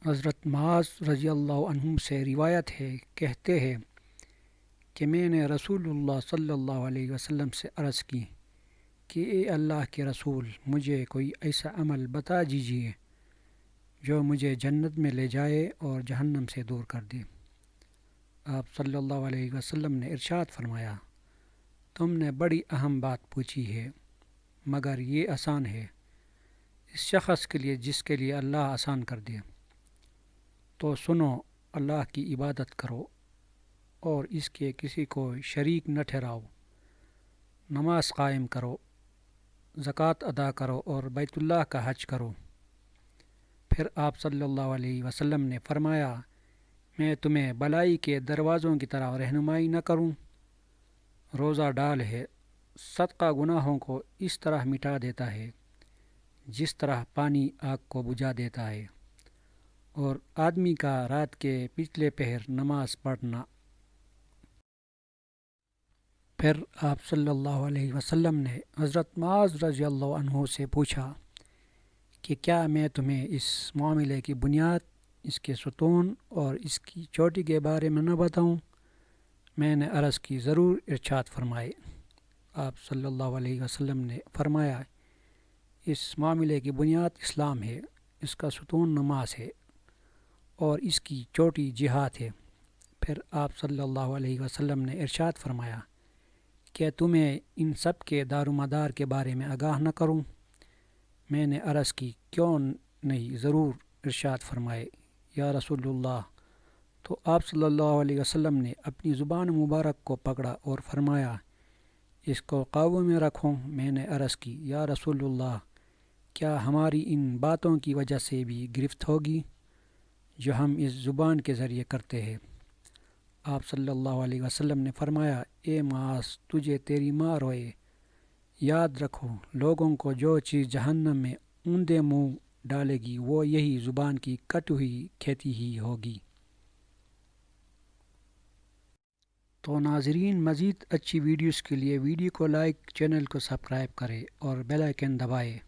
حضرت معاذ رضی اللہ عنہ سے روایت ہے، کہتے ہیں کہ میں نے رسول اللہ صلی اللہ علیہ وسلم سے عرض کی کہ اے اللہ کے رسول، مجھے کوئی ایسا عمل بتا دیجیے جو مجھے جنت میں لے جائے اور جہنم سے دور کر دے۔ آپ صلی اللہ علیہ وسلم نے ارشاد فرمایا، تم نے بڑی اہم بات پوچھی ہے، مگر یہ آسان ہے اس شخص کے لیے جس کے لیے اللہ آسان کر دے۔ تو سنو، اللہ کی عبادت کرو اور اس کے کسی کو شریک نہ ٹھہراؤ، نماز قائم کرو، زکوٰۃ ادا کرو اور بیت اللہ کا حج کرو۔ پھر آپ صلی اللہ علیہ وسلم نے فرمایا، میں تمہیں بلائی کے دروازوں کی طرح رہنمائی نہ کروں؟ روزہ ڈال ہے، صدقہ گناہوں کو اس طرح مٹا دیتا ہے جس طرح پانی آگ کو بجھا دیتا ہے، اور آدمی کا رات کے پچھلے پہر نماز پڑھنا۔ پھر آپ صلی اللہ علیہ وسلم نے حضرت معاذ رضی اللہ عنہ سے پوچھا کہ کیا میں تمہیں اس معاملے کی بنیاد، اس کے ستون اور اس کی چوٹی کے بارے میں نہ بتاؤں؟ میں نے عرض کی، ضرور، ارشاد فرمائے۔ آپ صلی اللہ علیہ وسلم نے فرمایا، اس معاملے کی بنیاد اسلام ہے، اس کا ستون نماز ہے اور اس کی چوٹی جہاد ہے۔ پھر آپ صلی اللہ علیہ وسلم نے ارشاد فرمایا، کیا تمہیں ان سب کے دار و مدار کے بارے میں آگاہ نہ کروں؟ میں نے عرض کی، کیوں نہیں، ضرور، ارشاد فرمائے، یا رسول اللہ۔ تو آپ صلی اللہ علیہ وسلم نے اپنی زبان مبارک کو پکڑا اور فرمایا، اس کو قابو میں رکھو۔ میں نے عرض کی، یا رسول اللہ، کیا ہماری ان باتوں کی وجہ سے بھی گرفت ہوگی جو ہم اس زبان کے ذریعے کرتے ہیں؟ آپ صلی اللہ علیہ وسلم نے فرمایا، اے معاذ، تجھے تیری ماں روئے، یاد رکھو، لوگوں کو جو چیز جہنم میں اوندے منہ ڈالے گی وہ یہی زبان کی کٹ ہوئی کھیتی ہی ہوگی۔ تو ناظرین، مزید اچھی ویڈیوز کے لیے ویڈیو کو لائک، چینل کو سبسکرائب کریں اور بیل آئیکن دبائیں۔